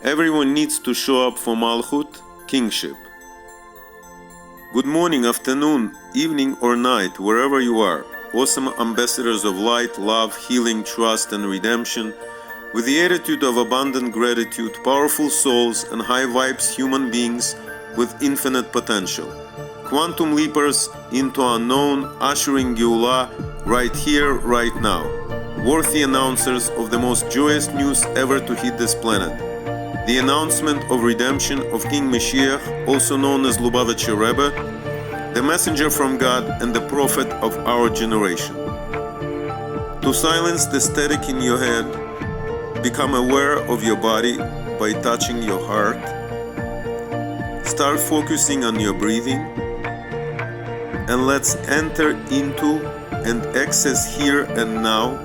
Everyone needs to show up for Malchut, Kingship. Good morning, afternoon, evening or night, wherever you are. Awesome ambassadors of light, love, healing, trust and redemption. With the attitude of abundant gratitude, powerful souls and high vibes human beings with infinite potential. Quantum leapers into unknown, ushering Geulah right here, right now. Worthy announcers of the most joyous news ever to hit this planet. The announcement of redemption of King Mashiach, also known as Lubavitcher Rebbe, the messenger from God and the prophet of our generation. To silence the static in your head, become aware of your body by touching your heart. Start focusing on your breathing, and let's enter into and access here and now.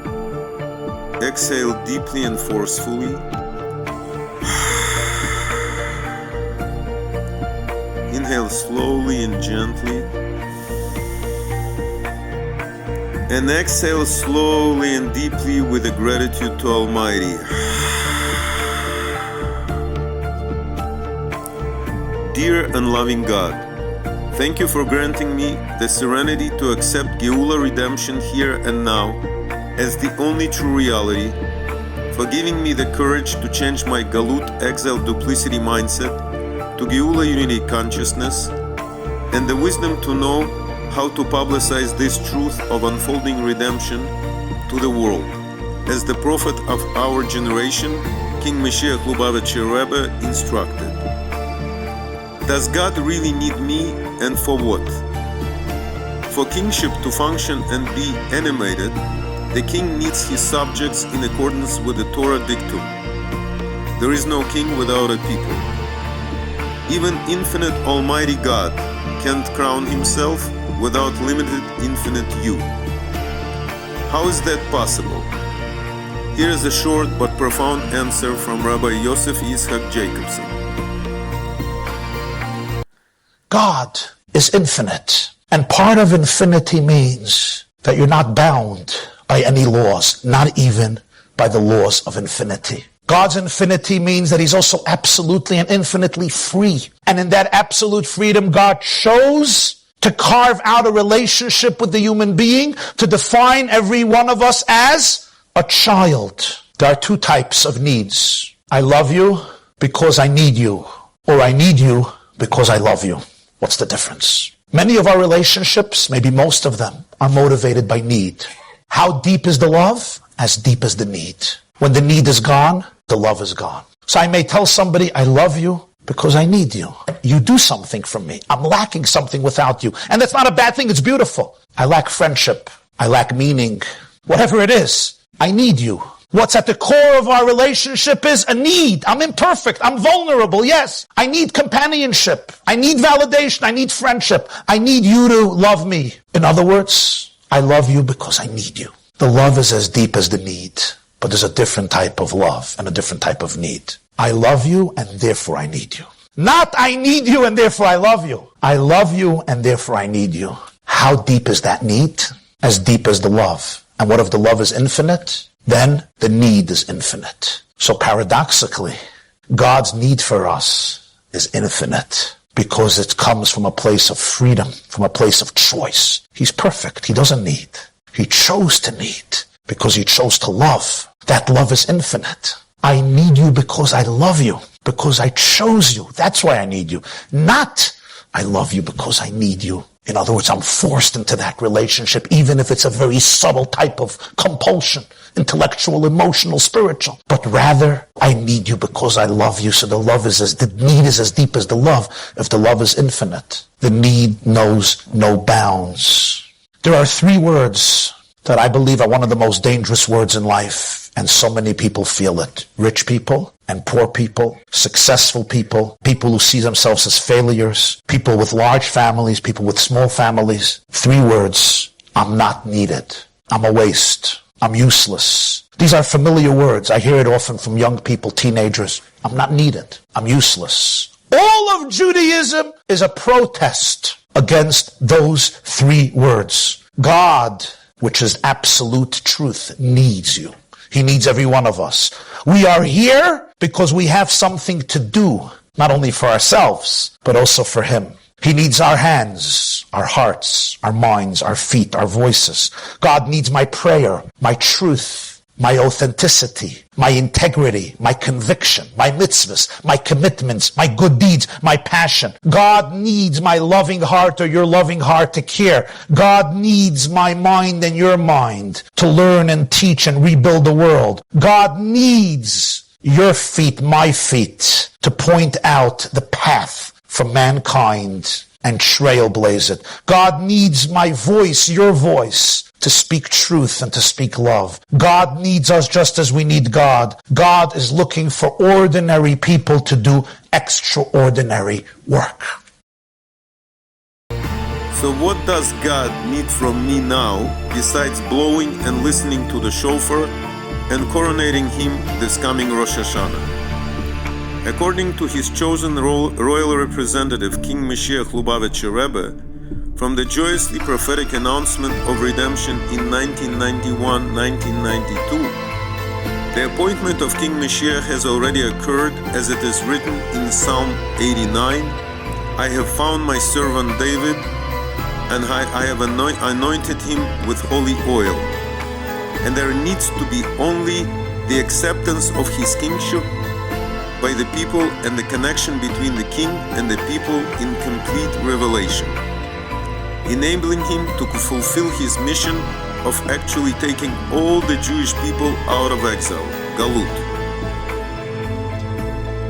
Exhale deeply and forcefully. Inhale slowly and gently. And exhale slowly and deeply with a gratitude to Almighty. Dear and loving God, thank you for granting me the serenity to accept Geulah redemption here and now as the only true reality, for giving me the courage to change my Galut exile duplicity mindset to Geulah unity consciousness, and the wisdom to know how to publicize this truth of unfolding redemption to the world, as the prophet of our generation, King Mashiach Lubavitcher Rebbe, instructed. Does God really need me, and for what? For kingship to function and be animated, the king needs his subjects in accordance with the Torah dictum. There is no king without a people. Even infinite Almighty God can't crown himself without limited infinite you. How is that possible? Here is a short but profound answer from Rabbi Yosef Yitzhak Jacobson. God is infinite, and part of infinity means that you're not bound by any laws, not even by the laws of infinity. God's infinity means that he's also absolutely and infinitely free. And in that absolute freedom, God chose to carve out a relationship with the human being, to define every one of us as a child. There are two types of needs. I love you because I need you, or I need you because I love you. What's the difference? Many of our relationships, maybe most of them, are motivated by need. How deep is the love? As deep as the need. When the need is gone, the love is gone. So I may tell somebody, I love you because I need you. You do something for me. I'm lacking something without you. And that's not a bad thing. It's beautiful. I lack friendship. I lack meaning. Whatever it is, I need you. What's at the core of our relationship is a need. I'm imperfect. I'm vulnerable. Yes. I need companionship. I need validation. I need friendship. I need you to love me. In other words, I love you because I need you. The love is as deep as the need. But there's a different type of love and a different type of need. I love you and therefore I need you. Not I need you and therefore I love you. I love you and therefore I need you. How deep is that need? As deep as the love. And what if the love is infinite? Then the need is infinite. So paradoxically, God's need for us is infinite because it comes from a place of freedom, from a place of choice. He's perfect. He doesn't need. He chose to need because he chose to love. That love is infinite. I need you because I love you, because I chose you. That's why I need you. Not, I love you because I need you. In other words, I'm forced into that relationship, even if it's a very subtle type of compulsion, intellectual, emotional, spiritual. But rather, I need you because I love you. So the need is as deep as the love. If the love is infinite, the need knows no bounds. There are three words that I believe are one of the most dangerous words in life, and so many people feel it. Rich people and poor people, successful people, people who see themselves as failures, people with large families, people with small families. Three words: I'm not needed. I'm a waste. I'm useless. These are familiar words. I hear it often from young people, teenagers. I'm not needed. I'm useless. All of Judaism is a protest against those three words. God, which is absolute truth, needs you. He needs every one of us. We are here because we have something to do, not only for ourselves, but also for Him. He needs our hands, our hearts, our minds, our feet, our voices. God needs my prayer, my truth, my authenticity, my integrity, my conviction, my mitzvahs, my commitments, my good deeds, my passion. God needs my loving heart or your loving heart to care. God needs my mind and your mind to learn and teach and rebuild the world. God needs your feet, my feet, to point out the path for mankind and trailblaze it. God needs my voice, your voice, to speak truth and to speak love. God needs us just as we need God. God is looking for ordinary people to do extraordinary work. So what does God need from me now, besides blowing and listening to the shofar and coronating him this coming Rosh Hashanah? According to his chosen royal representative, King Mashiach Lubavitcher Rebbe, from the joyously prophetic announcement of redemption in 1991-1992, the appointment of King Mashiach has already occurred, as it is written in Psalm 89, I have found my servant David, and I have anointed him with holy oil. And there needs to be only the acceptance of his kingship by the people and the connection between the king and the people in complete revelation, enabling him to fulfill his mission of actually taking all the Jewish people out of exile, Galut.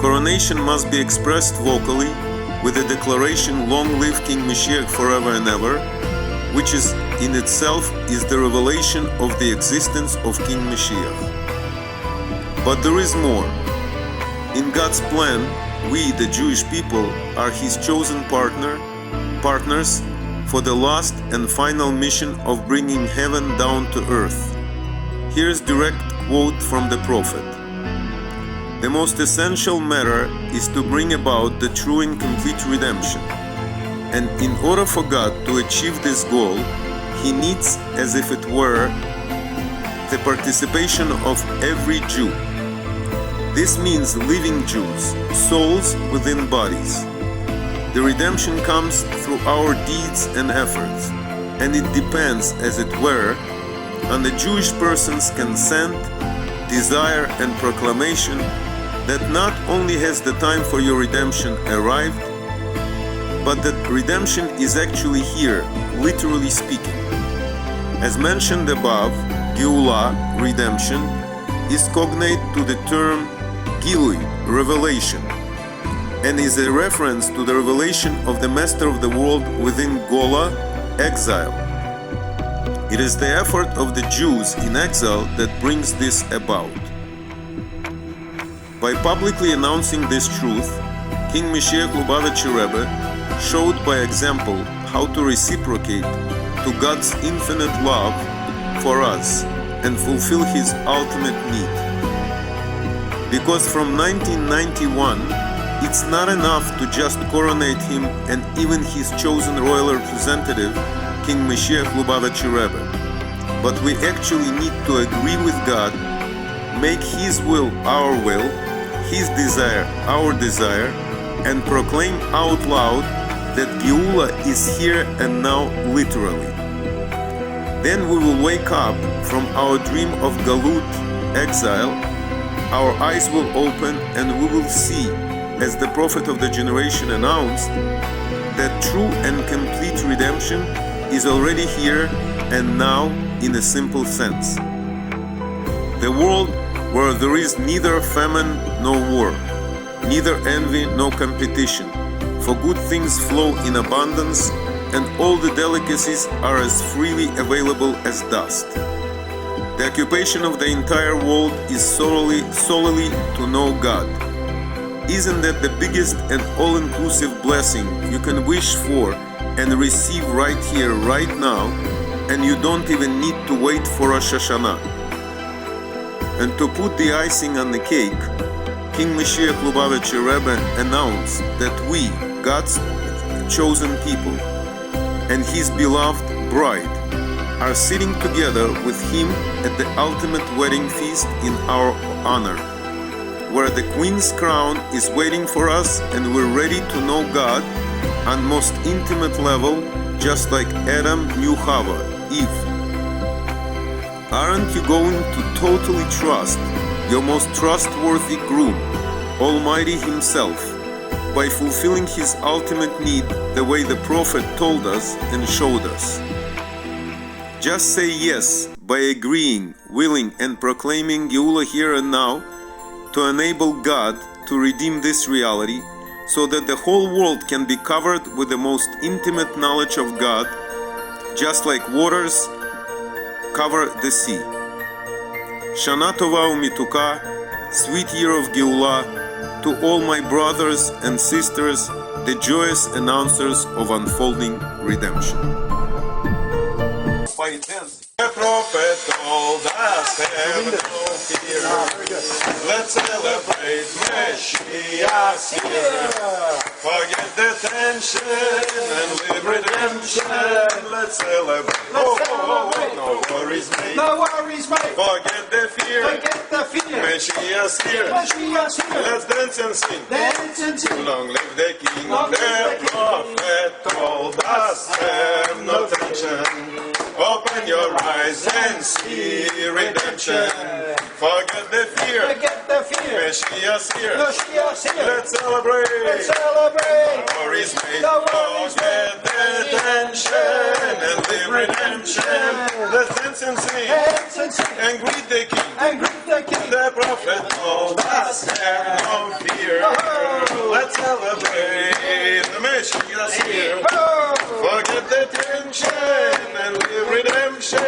Coronation must be expressed vocally with the declaration, Long live King Mashiach forever and ever, which is in itself is the revelation of the existence of King Mashiach. But there is more. In God's plan, we, the Jewish people, are His chosen partners for the last and final mission of bringing heaven down to earth. Here's direct quote from the prophet. The most essential matter is to bring about the true and complete redemption. And in order for God to achieve this goal, He needs, as if it were, the participation of every Jew. This means living Jews, souls within bodies. The redemption comes through our deeds and efforts, and it depends, as it were, on the Jewish person's consent, desire, and proclamation that not only has the time for your redemption arrived, but that redemption is actually here, literally speaking. As mentioned above, Geulah, redemption, is cognate to the term Gilui, revelation, and is a reference to the revelation of the Master of the world within Gola, exile. It is the effort of the Jews in exile that brings this about. By publicly announcing this truth, King Mashiach Lubavitcher Rebbe showed by example how to reciprocate to God's infinite love for us and fulfill His ultimate need. Because from 1991, it's not enough to just coronate him and even his chosen royal representative, King Mashiach Lubavitcher Rebbe, but we actually need to agree with God, make His will our will, His desire our desire, and proclaim out loud that Geulah is here and now literally. Then we will wake up from our dream of Galut, exile, our eyes will open and we will see, as the prophet of the generation announced, that true and complete redemption is already here and now in a simple sense. The world where there is neither famine nor war, neither envy nor competition, for good things flow in abundance and all the delicacies are as freely available as dust. The occupation of the entire world is solely to know God. Isn't that the biggest and all-inclusive blessing you can wish for and receive right here, right now, and you don't even need to wait for Rosh Hashanah? And to put the icing on the cake, King Mashiach Lubavitcher Rebbe announced that we, God's chosen people, and His beloved bride, are sitting together with Him at the ultimate wedding feast in our honor. where the Queen's crown is waiting for us and we're ready to know God on most intimate level, just like Adam knew Hava, Eve. Aren't you going to totally trust your most trustworthy groom, Almighty Himself, by fulfilling His ultimate need the way the prophet told us and showed us? Just say yes by agreeing, willing, and proclaiming Geula here and now to enable God to redeem this reality so that the whole world can be covered with the most intimate knowledge of God, just like waters cover the sea. Shana Tova Umituka, sweet year of Geula, to all my brothers and sisters, the joyous announcers of unfolding redemption. The prophet told us heaven will fear. Let's celebrate Mashiach's here. Forget the tension and live redemption. Let's celebrate. No worries, mate. No worries, mate. Forget the fear. Forget the fear. Mashiach's here. Mashiach's here. Let's dance and sing. Dance and sing. Long live the King. Long live The the King. prophet told us have no tension. Open your eyes and see redemption. Forget the fear. Forget the fear. Mashiach's here. Mashiach's here. Let's celebrate. Let's celebrate. No worries, mate. No worries, Forget the tension and live redemption. Let's dance and sing Dance and sing. and greet the King. And greet the King. The prophet told us have no fear. Let's celebrate. The Mashiach's here. Oh. Forget the tension and live redemption.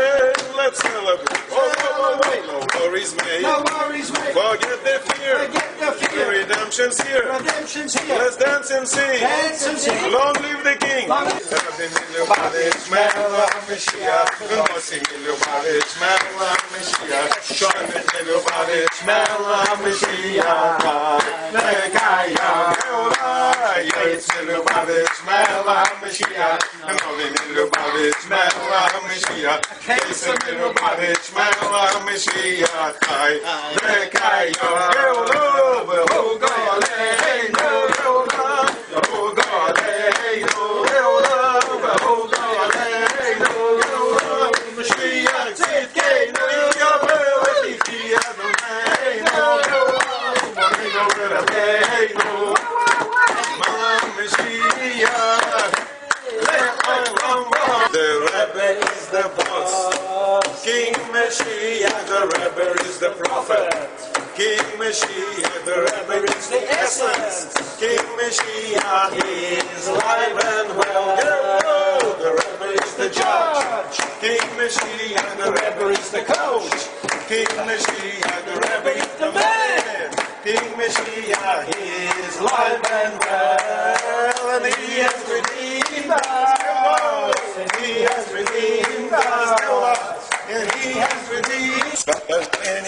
Let's celebrate. No worries, mate. No worries, mate. Forget the fear. Forget the The fear. redemption's here. Redemption's here. Let's dance and sing. Dance and sing. Long live the King. Long live- The Rebbe is the boss. King Mashiach, the Rebbe is the prophet. King Mashiach, the Rebbe is the essence. King Mashiach is alive and well. The Rebbe is the judge. King Mashiach, the Rebbe is the coach. King Mashiach, the Rebbe is the man. King Mashiach is alive and well, and He has redeemed us. And He has redeemed us. And He has redeemed us.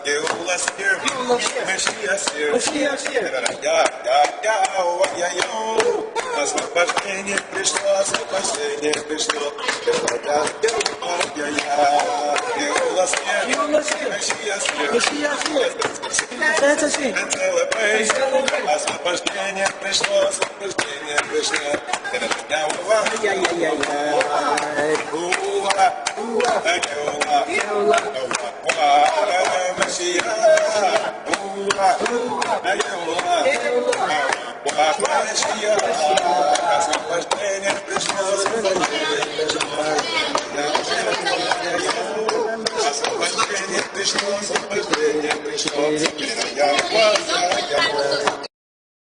Geula's here. Mashiach's here. Mashiach's here. Освобождение пришло, освобождение пришло. Geula's here. Mashiach's here. Mashiach's here. Dance and sing. And celebrate. Освобождение пришло, освобождение пришло. Освобождение пришло, освобождение пришло.